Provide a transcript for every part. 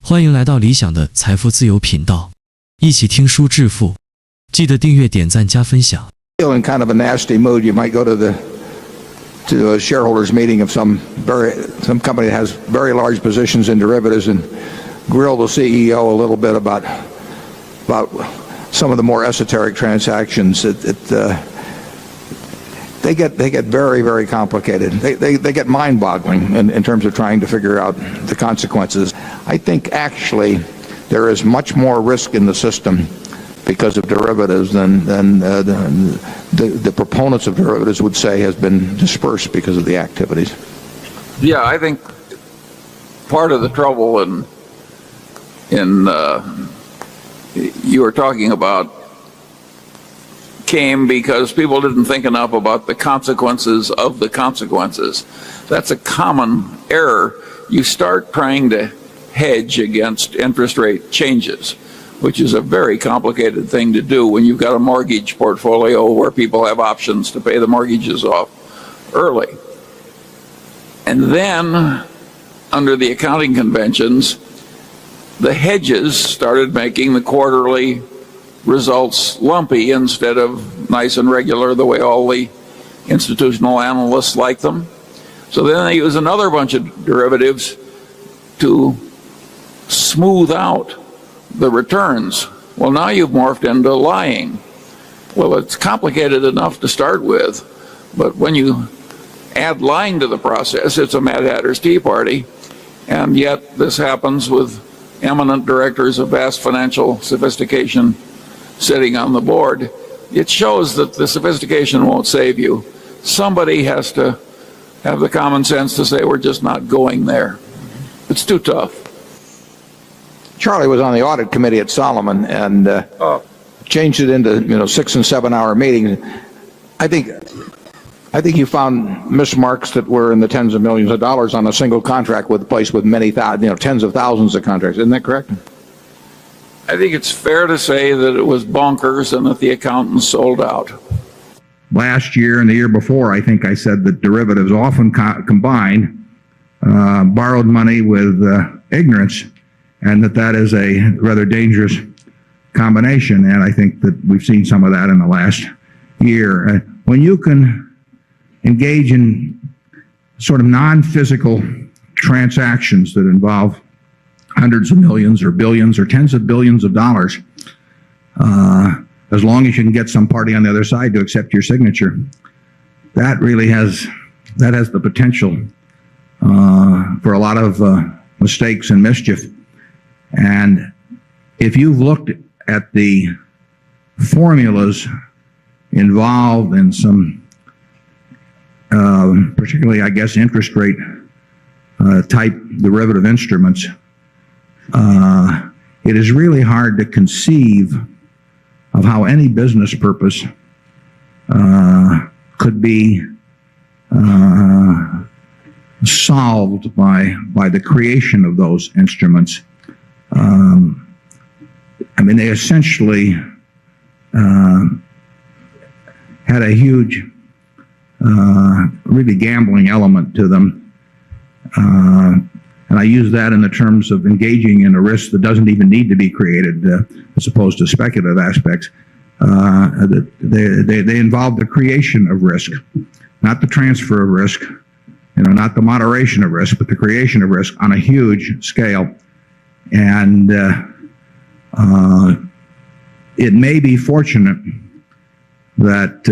欢迎来到理想的财富自由频道，一起听书致富。记得订阅、点赞、加分享。 Feel in kind of a nasty mood, you might go to a shareholders meeting of some company that has very large positions in derivatives and grill the CEO a little bit about some of the more esoteric transactions. They get very, very complicated. They get mind-boggling in terms of trying to figure out the consequences. I think actually there is much more risk in the system because of derivatives than the proponents of derivatives would say has been dispersed because of the activities. Yeah, I think part of the trouble in you were talking about came because people didn't think enough about the consequences of the consequences. That's a common error. You start trying to hedge against interest rate changes, which is a very complicated thing to do when you've got a mortgage portfolio where people have options to pay the mortgages off early. And then, under the accounting conventions, the hedges started making the quarterly results lumpy instead of nice and regular the way all the institutional analysts like them. So then they use another bunch of derivatives to smooth out the returns. Well, now you've morphed into lying. Well, it's complicated enough to start with, but when you add lying to the process, it's a Mad Hatter's Tea Party, and yet this happens with eminent directors of vast financial sophistication sitting on the board. It shows that the sophistication won't save you. Somebody has to have the common sense to say we're just not going there. It's too tough. Charlie was on the audit committee at Solomon and changed it into 6 and 7 hour meetings. I think you found mismarks that were in the tens of millions of dollars on a single contract with a place with many tens of thousands of contracts. Isn't that correct? I think it's fair to say that it was bonkers and that the accountants sold out. Last year and the year before, I think I said that derivatives often combine borrowed money with ignorance, and that is a rather dangerous combination. And I think that we've seen some of that in the last year. When you can engage in sort of non-physical transactions that involve hundreds of millions or billions or tens of billions of dollars, as long as you can get some party on the other side to accept your signature, that really has the potential for a lot of mistakes and mischief. And if you've looked at the formulas involved in some particularly, I guess, interest rate type derivative instruments, it is really hard to conceive of how any business purpose could be solved by the creation of those instruments. I mean, they essentially had a huge, really gambling element to them. And I use that in the terms of engaging in a risk that doesn't even need to be created, as opposed to speculative aspects. They involve the creation of risk, not the transfer of risk, not the moderation of risk, but the creation of risk on a huge scale. And it may be fortunate that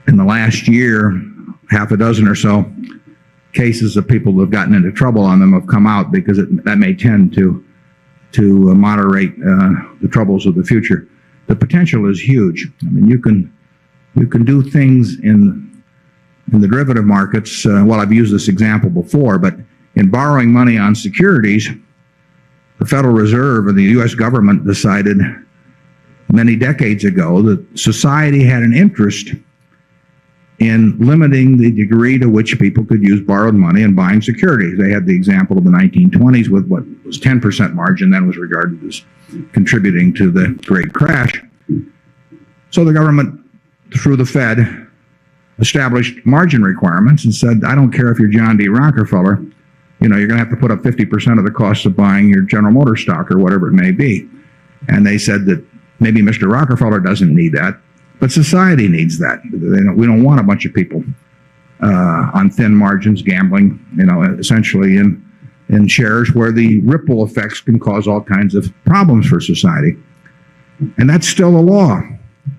in the last year, half a dozen or so cases of people who have gotten into trouble on them have come out, because that may tend to moderate the troubles of the future. The potential is huge. I mean, you can do things in the derivative markets. Well, I've used this example before, but in borrowing money on securities, the Federal Reserve and the U.S. government decided many decades ago that society had an interest in limiting the degree to which people could use borrowed money in buying securities. They had the example of the 1920s with what was 10% margin, then was regarded as contributing to the great crash. So the government, through the Fed, established margin requirements and said, I don't care if you're John D. Rockefeller, you're going to have to put up 50% of the cost of buying your General Motors stock or whatever it may be. And they said that maybe Mr. Rockefeller doesn't need that, but society needs that. We don't want a bunch of people on thin margins gambling, essentially in shares where the ripple effects can cause all kinds of problems for society. And that's still a law,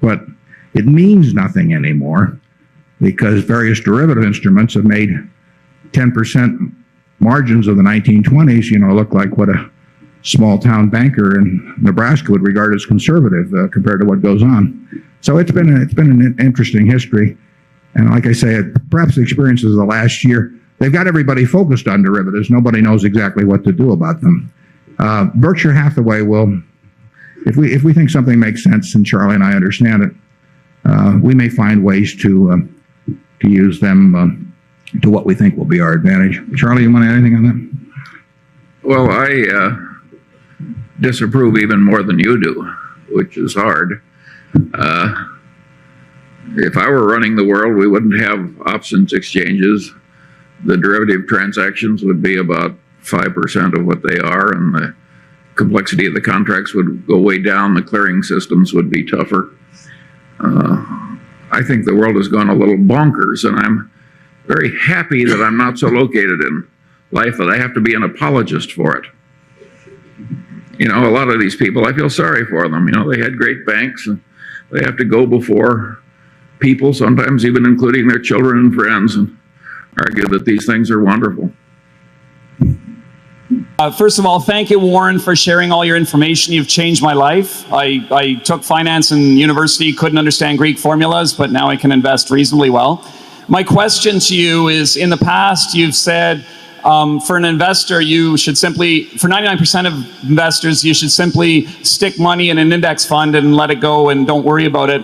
but it means nothing anymore because various derivative instruments have made 10% margins of the 1920s, look like what a small-town banker in Nebraska would regard as conservative compared to what goes on. So it's been an interesting history. And like I say, perhaps the experiences of the last year, they've got everybody focused on derivatives. Nobody knows exactly what to do about them. Berkshire Hathaway will, if we think something makes sense, and Charlie and I understand it, we may find ways to use them to what we think will be our advantage. Charlie, you want to add anything on that? Well, I disapprove even more than you do, which is hard. If I were running the world, we wouldn't have options exchanges. The derivative transactions would be about 5% of what they are, and the complexity of the contracts would go way down. The clearing systems would be tougher. I think the world has gone a little bonkers, and I'm very happy that I'm not so located in life that I have to be an apologist for it. A lot of these people, I feel sorry for them. They had great banks, and they have to go before people, sometimes even including their children and friends, and argue that these things are wonderful. First of all, thank you, Warren, for sharing all your information. You've changed my life. I took finance in university, couldn't understand Greek formulas, but now I can invest reasonably well. My question to you is, in the past, you've said for an investor, you should simply, for 99% of investors, you should simply stick money in an index fund and let it go and don't worry about it.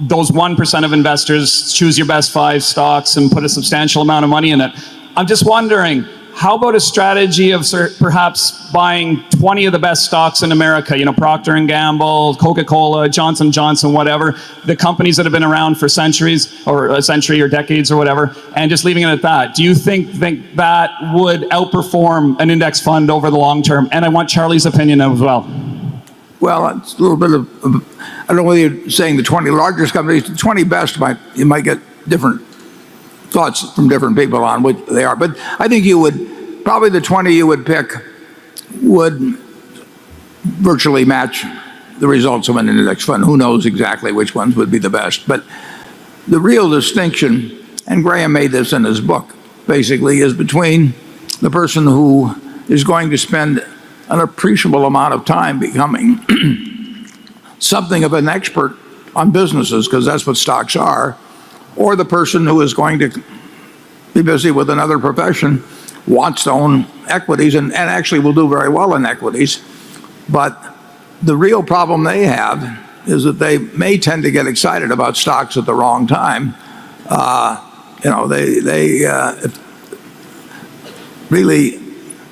Those 1% of investors, choose your best 5 stocks and put a substantial amount of money in it. I'm just wondering, how about a strategy of perhaps buying 20 of the best stocks in America, Procter & Gamble, Coca-Cola, Johnson & Johnson, whatever, the companies that have been around for centuries, or a century or decades or whatever, and just leaving it at that. Do you think that would outperform an index fund over the long term? And I want Charlie's opinion as well. Well, it's a little bit of, I don't know whether you're saying the 20 largest companies, the 20 best, you might get different thoughts from different people on what they are. But I think probably the 20 you would pick would virtually match the results of an index fund. Who knows exactly which ones would be the best. But the real distinction, and Graham made this in his book, basically, is between the person who is going to spend an appreciable amount of time becoming something of an expert on businesses, because that's what stocks are, or the person who is going to be busy with another profession, wants to own equities, and actually will do very well in equities. But the real problem they have is that they may tend to get excited about stocks at the wrong time. Really,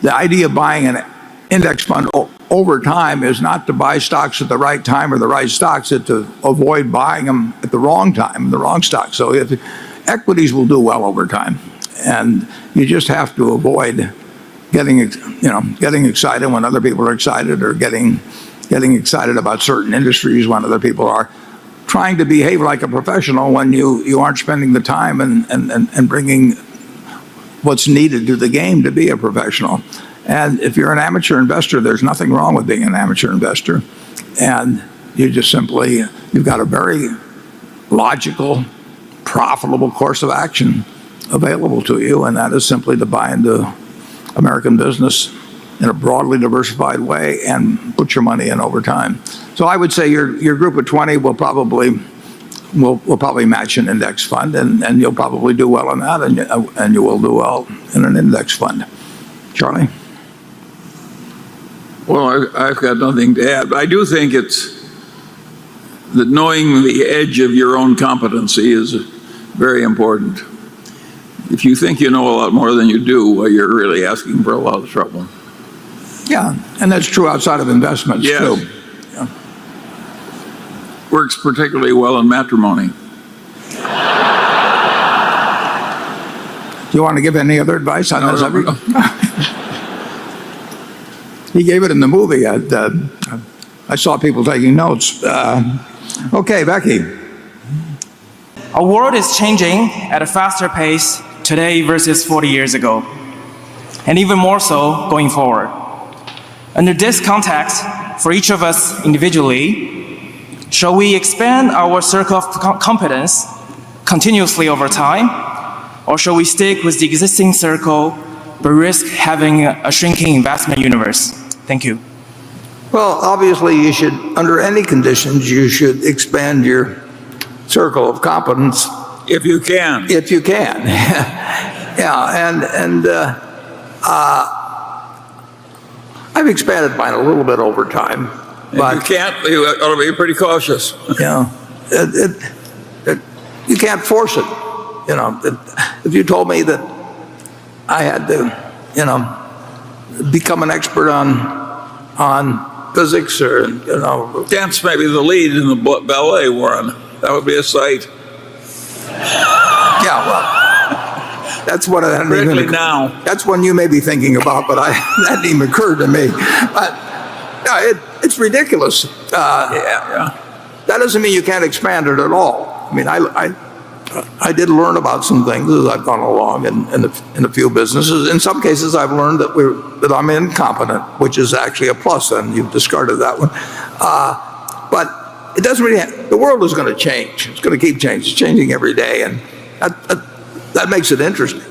the idea of buying an index fund over time is not to buy stocks at the right time or the right stocks, it's to avoid buying them at the wrong time, the wrong stocks. So equities will do well over time, and you just have to avoid getting excited when other people are excited, or getting excited about certain industries when other people are. Trying to behave like a professional when you aren't spending the time and bringing what's needed to the game to be a professional. And if you're an amateur investor, there's nothing wrong with being an amateur investor. And you've got a very logical, profitable course of action available to you, and that is simply to buy into American business in a broadly diversified way and put your money in over time. So I would say your group of 20 will probably match an index fund, and you'll probably do well in that, and you will do well in an index fund. Charlie? Well, I've got nothing to add. I do think it's that knowing the edge of your own competency is very important. If you think you know a lot more than you do, well, you're really asking for a lot of trouble. Yeah, and that's true outside of investments, yes. too. Yeah. Works particularly well in matrimony. you want to give any other advice on this? No. He gave it in the movie. I saw people taking notes. Okay, Becky. Our world is changing at a faster pace today versus 40 years ago, and even more so going forward. Under this context, for each of us individually, shall we expand our circle of competence continuously over time, or shall we stick with the existing circle but risk having a shrinking investment universe? Thank you. Well, obviously, you should, under any conditions, you should expand your circle of competence. If you can. If you can. Yeah, I've expanded mine a little bit over time. But If you can't, you ought to be pretty cautious. you can't force it. If you told me that I had to, become an expert on physics or, Dance may be the lead in the ballet, Warren. That would be a sight. yeah, well, that's what I hadn't Particularly even, now. that's one you may be thinking about, but that hadn't even occurred to me. But no, it's ridiculous. Yeah. That doesn't mean you can't expand it at all. I mean, I did learn about some things as I've gone along in a few businesses. In some cases, I've learned that I'm incompetent, which is actually a plus, and you've discarded that one. But it doesn't really the world is going to change. It's going to keep changing. It's changing every day, and that makes it interesting.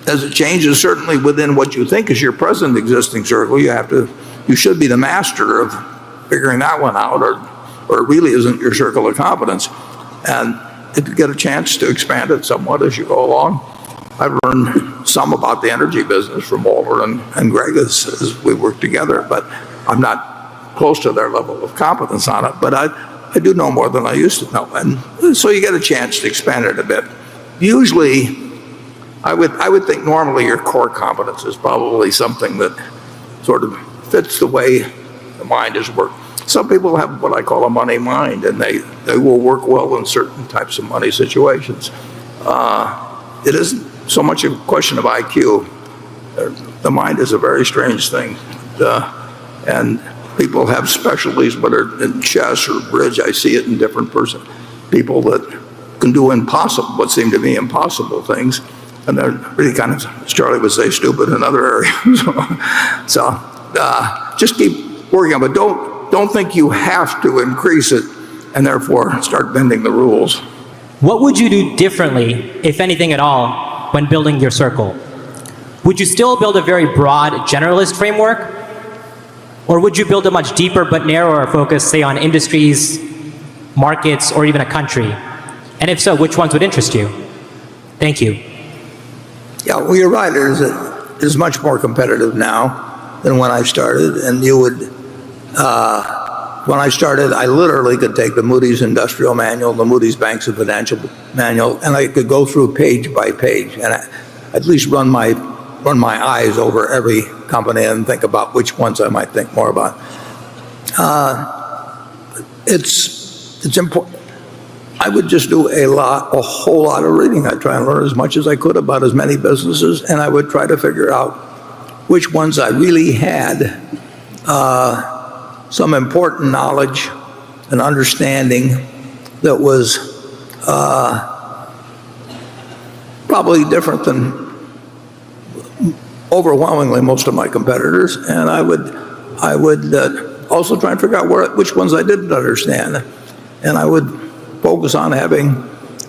As it changes, certainly within what you think is your present existing circle, you should be the master of figuring that one out, or it really isn't your circle of competence. And if you get a chance to expand it somewhat as you go along, I've learned some about the energy business from Walter and Greg as we work together, but I'm not close to their level of competence on it. But I do know more than I used to know, and so you get a chance to expand it a bit. Usually, I would think normally your core competence is probably something that sort of fits the way the mind is worked. Some people have what I call a money mind, and they will work well in certain types of money situations. It isn't so much a question of IQ. The mind is a very strange thing, and people have specialties, whether in chess or bridge. I see it in different people that can do what seem to be impossible things, and they're really kind of, as Charlie would say, stupid in other areas. So just keep working on it, but don't think you have to increase it and therefore start bending the rules. What would you do differently, if anything at all, when building your circle? Would you still build a very broad generalist framework? Or would you build a much deeper but narrower focus, say, on industries, markets, or even a country? And if so, which ones would interest you? Thank you. Yeah, well, you're right. It is much more competitive now than when I started. And when I started, I literally could take the Moody's Industrial Manual, the Moody's Banks and Financial Manual, and I could go through page by page, and at least run my eyes over every company and think about which ones I might think more about. It's important. I would just do a whole lot of reading. I'd try and learn as much as I could about as many businesses, and I would try to figure out which ones I really had some important knowledge and understanding that was probably different than overwhelmingly most of my competitors, and I would also try and figure out which ones I didn't understand, and I would focus on having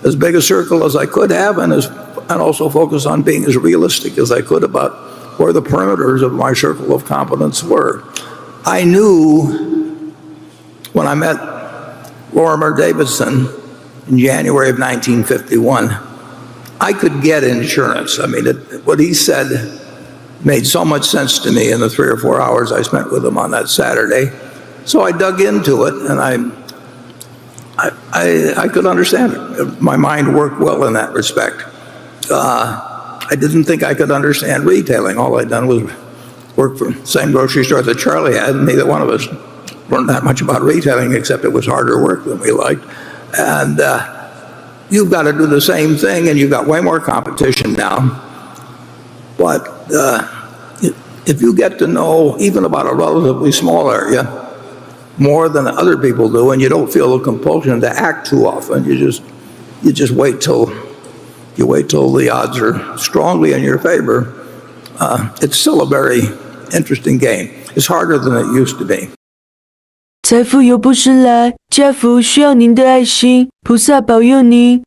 as big a circle as I could have, and also focus on being as realistic as I could about where the perimeters of my circle of competence were. I knew when I met Lorimer Davidson in January of 1951, I could get insurance. I mean, what he said made so much sense to me in the 3 or 4 hours I spent with him on that Saturday. So I dug into it, and I could understand it. My mind worked well in that respect. I didn't think I could understand retailing. All I'd done was work for the same grocery store that Charlie had, and neither one of us learned that much about retailing, except it was harder work than we liked. And you've got to do the same thing, and you've got way more competition now. But if you get to know even about a relatively small area more than other people do, and you don't feel a compulsion to act too often, you just wait till the odds are strongly in your favor. It's still a very interesting game. It's harder than it used to be. 财富由不是来，家福需要您的爱心，菩萨保佑您。